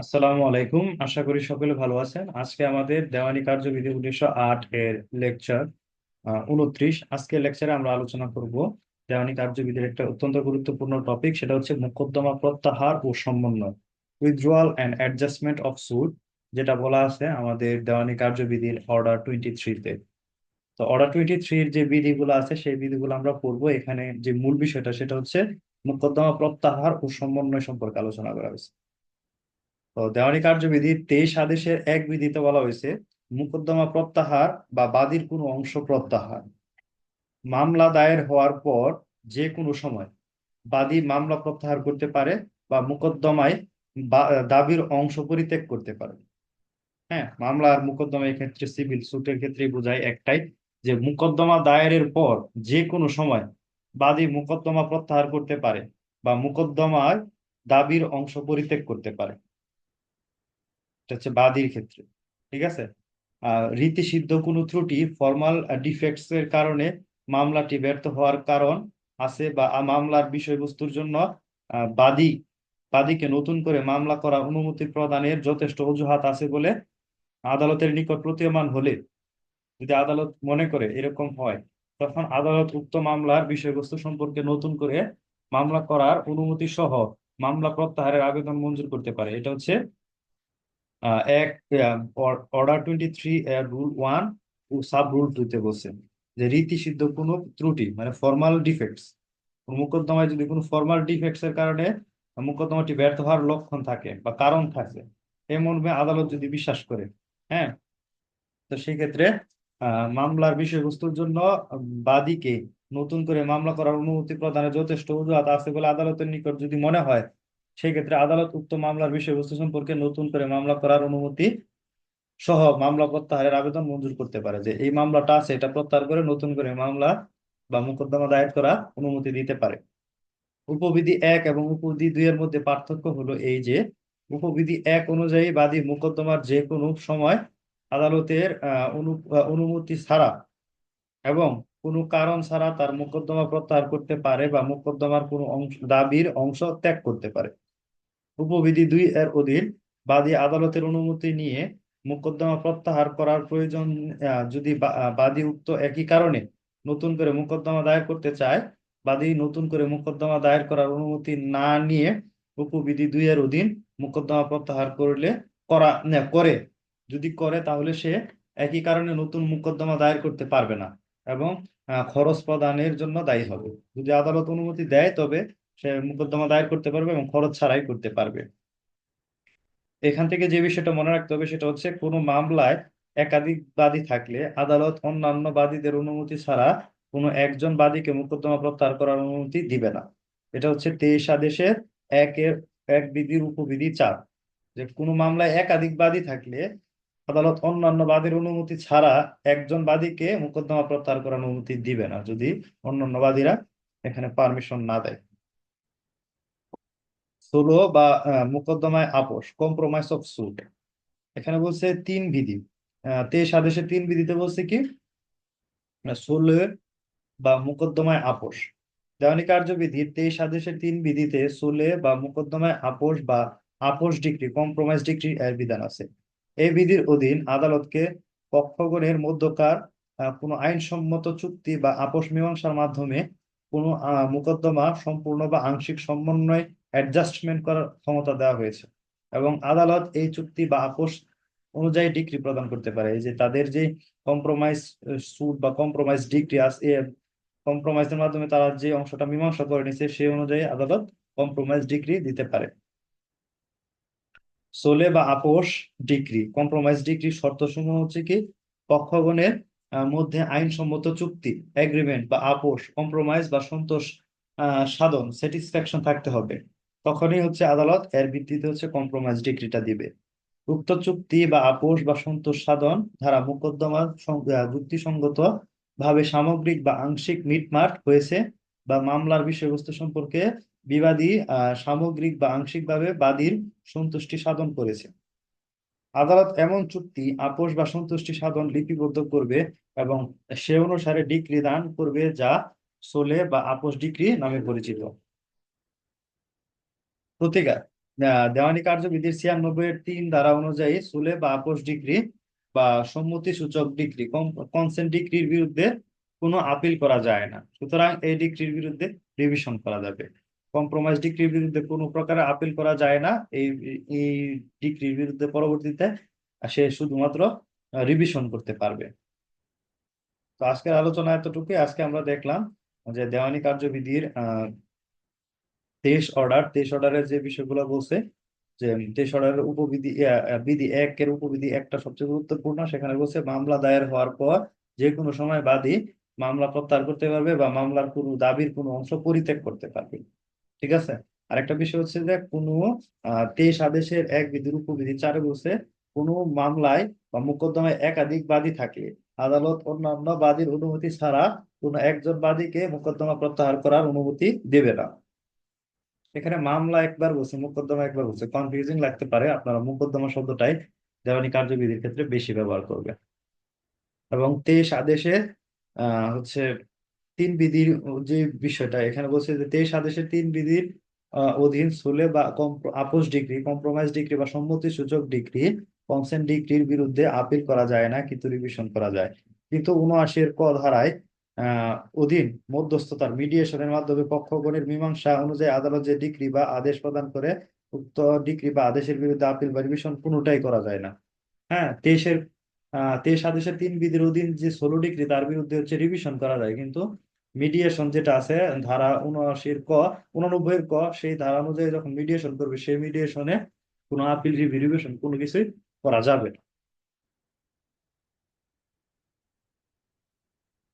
আসসালামু আলাইকুম, আশা করি সকলে ভালো আছেন। আজকে আমাদের দেওয়ানি কার্যবিধি 1908 এর লেকচার 29। আজকের লেকচারে আমরা আলোচনা করব দেওয়ানি কার্যবিধির একটা অত্যন্ত গুরুত্বপূর্ণ টপিক, সেটা হচ্ছে মোকদ্দমা প্রত্যাহার ও সমন্বয়, withdrawal and adjustment of suit, যেটা বলা আছে আমাদের দেওয়ানি কার্যবিধির অর্ডার 23-তে। তো অর্ডার 23-র যে বিধিগুলো আছে সেই বিধিগুলো আমরা পড়বো। এখানে যে মূল বিষয়টা সেটা হচ্ছে মোকদ্দমা প্রত্যাহার ও সমন্বয় সম্পর্কে আলোচনা করা হয়েছে। তো দেওয়ানি কার্যবিধির 23 আদেশের এক বিধিতে বলা হয়েছে মোকদ্দমা প্রত্যাহার বা বাদীর কোনো অংশ প্রত্যাহার। মামলা দায়ের হওয়ার পর যে কোনো সময় বাদী মামলা প্রত্যাহার করতে পারে বা মোকদ্দমায় দাবির অংশ পরিত্যাগ করতে পারে। হ্যাঁ, মামলা আর মোকদ্দমা এক্ষেত্রে সিভিল সুটের ক্ষেত্রে বোঝায় একটাই, যে মোকদ্দমা দায়েরের পর যে কোনো সময় বাদী মোকদ্দমা প্রত্যাহার করতে পারে বা মোকদ্দমায় দাবির অংশ পরিত্যাগ করতে পারে। এটা হচ্ছে বাদীর ক্ষেত্রে। ঠিক আছে। রীতিসিদ্ধ কোনো ত্রুটি, ফর্মাল ডিফেক্টস এর কারণে মামলাটি ব্যর্থ হওয়ার কারণ আছে বা মামলার বিষয়বস্তুর জন্য বাদী বাদীকে নতুন করে মামলা করার অনুমতি প্রদানের যথেষ্ট অজুহাত আছে বলে আদালতের নিকট প্রতীয়মান হলে, যদি আদালত মনে করে এরকম হয়, তখন আদালত উক্ত মামলার বিষয়বস্তু সম্পর্কে নতুন করে মামলা করার অনুমতি সহ মামলা প্রত্যাহারের আবেদন মঞ্জুর করতে পারে। এটা হচ্ছে এক অর্ডার 23 রুল 1 ও সাব রুল 2 তে বলছে যে রীতিসিদ্ধ কোনো ত্রুটি মানে ফর্মাল ডিফেক্টস, মোকদ্দমায় যদি কোনো ফর্মাল ডিফেক্টস এর কারণে মোকদ্দমাটি ব্যর্থ হওয়ার লক্ষণ থাকে বা কারণ থাকে, এমন আদালত যদি বিশ্বাস করে, হ্যাঁ, তো সেই ক্ষেত্রে মামলার বিষয়বস্তুর জন্য বাদীকে নতুন করে মামলা করার অনুমতি প্রদানের যথেষ্ট অজুহাত আছে বলে আদালতের নিকট যদি মনে হয়, সেই ক্ষেত্রে আদালত উক্ত মামলার বিষয়বস্তু সম্পর্কে নতুন করে মামলা করার অনুমতি সহ মামলা প্রত্যাহারের আবেদন মঞ্জুর করতে পারে, যে এই মামলাটা আছে এটা প্রত্যাহার করে নতুন করে মামলা বা মোকদ্দমা দায়ের করা অনুমতি দিতে পারে। উপবিধি 1 এবং উপবিধি 2 এর মধ্যে পার্থক্য হলো এই যে, উপবিধি 1 অনুযায়ী বাদী মোকদ্দমার যে কোনো সময় আদালতের অনুমতি ছাড়া এবং কোনো কারণ ছাড়া তার মোকদ্দমা প্রত্যাহার করতে পারে বা মোকদ্দমার কোনো অংশ দাবির অংশ ত্যাগ করতে পারে। উপবিধি 2 এর অধীন বাদী আদালতের অনুমতি নিয়ে মোকদ্দমা প্রত্যাহার করার প্রয়োজন যদি বাদী উক্ত একই কারণে নতুন করে মোকদ্দমা দায়ের করতে চায়, বাদী নতুন করে মোকদ্দমা দায়ের করার অনুমতি না নিয়ে উপবিধি 2 এর অধীন মোকদ্দমা প্রত্যাহার করলে করে, যদি করে তাহলে সে একই কারণে নতুন মোকদ্দমা দায়ের করতে পারবে না এবং খরচ প্রদানের জন্য দায়ী হবে। যদি আদালত অনুমতি দেয় তবে সে মোকদ্দমা দায়ের করতে পারবে এবং খরচ ছাড়াই করতে পারবে। এখান থেকে যে বিষয়টা মনে রাখতে হবে সেটা হচ্ছে, কোনো মামলায় একাধিক বাদী থাকলে আদালত অন্যান্য বাদীদের অনুমতি ছাড়া কোনো একজন বাদীকে মোকদ্দমা প্রত্যাহার করার অনুমতি দিবে না। এটা হচ্ছে 23 আদেশের একের এক বিধির উপবিধি 4, যে কোনো মামলায় একাধিক বাদী থাকলে আদালত অন্যান্য বাদীর অনুমতি ছাড়া একজন বাদীকে মোকদ্দমা প্রত্যাহার করার অনুমতি দিবে না, যদি অন্যান্য বাদীরা এখানে পারমিশন না দেয়। সোলো বা মোকদ্দমায় আপোষ, কম্প্রোমাইজ অফ সুট, এখানে বলছে 3 বিধি। 23 আদেশের 3 বিধিতে বলছে কি, সোলো বা মোকদ্দমায় আপোষ। দেওয়ানি কার্যবিধির 23 আদেশের 3 বিধিতে সোলে বা মোকদ্দমায় আপোষ বা আপোষ ডিক্রি, কম্প্রোমাইজ ডিক্রি এর বিধান আছে। এই বিধির অধীন আদালতকে পক্ষগণের মধ্যকার কোনো আইনসম্মত চুক্তি বা আপোষ মীমাংসার মাধ্যমে কোনো মোকদ্দমা সম্পূর্ণ বা আংশিক সমন্বয় অ্যাডজাস্টমেন্ট করার ক্ষমতা দেওয়া হয়েছে এবং আদালত এই চুক্তি বা আপোষ অনুযায়ী ডিক্রি প্রদান করতে পারে। এই যে তাদের যে কম্প্রোমাইজ সুট বা কম্প্রোমাইজ ডিক্রি আছে, কম্প্রোমাইজের মাধ্যমে তারা যে অংশটা মীমাংসা করে নিছে সেই অনুযায়ী আদালত কম্প্রোমাইজ ডিক্রি দিতে পারে। সোলে বা আপোষ ডিক্রি, কম্প্রোমাইজ ডিক্রি শর্তসমূহ হচ্ছে কি, পক্ষগণের মধ্যে আইনসম্মত চুক্তি, এগ্রিমেন্ট বা আপোষ, কম্প্রোমাইজ বা সন্তোষ সাধন, স্যাটিসফ্যাকশন থাকতে হবে, তখনই হচ্ছে আদালত এর ভিত্তিতে হচ্ছে কম্প্রোমাইজ ডিক্রিটা দিবে। উক্ত চুক্তি বা আপোষ বা সন্তোষ সাধন ধারা মোকদ্দমা যুক্তিসঙ্গত ভাবে সামগ্রিক বা আংশিক মিটমাট হয়েছে বা মামলার বিষয়বস্তু সম্পর্কে বিবাদী সামগ্রিক বা আংশিকভাবে বাদীর সন্তুষ্টি সাধন করেছে। আদালত এমন চুক্তি, আপোষ বা সন্তুষ্টি সাধন লিপিবদ্ধ করবে এবং সে অনুসারে ডিক্রি দান করবে, যা সোলে বা আপোষ ডিক্রি নামে পরিচিত। প্রতিকার, দেওয়ানি কার্যবিধির 96-এর 3 ধারা অনুযায়ী সুলে বা আপোস ডিক্রি বা সম্মতি সূচক ডিক্রি কনসেন্ট ডিক্রির বিরুদ্ধে কোনো আপিল করা যায় না। সুতরাং এই ডিক্রির বিরুদ্ধে রিভিশন করা যাবে। কম্প্রোমাইজ ডিক্রির বিরুদ্ধে কোনো প্রকারে আপিল করা যায় না। এই এই ডিক্রির বিরুদ্ধে পরবর্তীতে সে শুধুমাত্র রিভিশন করতে পারবে। তো আজকের আলোচনা এতটুকুই। আজকে আমরা দেখলাম যে দেওয়ানি কার্যবিধির 23 অর্ডারের যে বিষয়গুলো বলছে, যে 23 অর্ডারের উপবিধি বিধি 1-এর উপবিধি 1টা সবচেয়ে গুরুত্বপূর্ণ। সেখানে বলছে মামলা দায়ের হওয়ার পর যে কোনো সময় বাদী মামলা প্রত্যাহার করতে পারবে বা মামলার কোনো দাবির কোনো অংশ পরিত্যাগ করতে পারবে। ঠিক আছে। আরেকটা বিষয় হচ্ছে যে কোনো 23 আদেশের 1 বিধির উপবিধি 4-এ বলছে কোনো মামলায় বা মোকদ্দমায় একাধিক বাদী থাকলে আদালত অন্যান্য বাদীর অনুমতি ছাড়া কোনো একজন বাদীকে মোকদ্দমা প্রত্যাহার করার অনুমতি দেবে না। এখানে মামলা একবার বলছে, মোকদ্দমা একবার বলছে, কনফিউজিং লাগতে পারে। আপনারা মোকদ্দমা শব্দটাই দেওয়ানি কার্যবিধির ক্ষেত্রে বেশি ব্যবহার করবে। এবং 23 আদেশে হচ্ছে 3 বিধির যে বিষয়টা এখানে বলছে যে 23 আদেশের 3 বিধির অধীন সুলে বা আপোস ডিগ্রি, কম্প্রোমাইজ ডিগ্রি বা সম্মতি সূচক ডিগ্রি, কনসেন্ট ডিগ্রির বিরুদ্ধে আপিল করা যায় না, কিন্তু রিভিশন করা যায়। কিন্তু 79-এর ক ধারায় অধীন মধ্যস্থতার মিডিয়েশনের মাধ্যমে পক্ষগণের মীমাংসা অনুযায়ী আদালত যে ডিগ্রি বা আদেশ প্রদান করে, উক্ত ডিগ্রি বা আদেশের বিরুদ্ধে আপিল বা রিভিশন কোনোটাই করা যায় না। হ্যাঁ, 23 আদেশের 3 বিধির অধীন যে 16 ডিগ্রি তার বিরুদ্ধে হচ্ছে রিভিশন করা যায়, কিন্তু মিডিয়েশন যেটা আছে ধারা 79-এর ক সেই ধারা অনুযায়ী যখন মিডিয়েশন করবে সেই মিডিয়েশনে কোনো আপিল রিভিশন কোনো কিছুই করা যাবে না।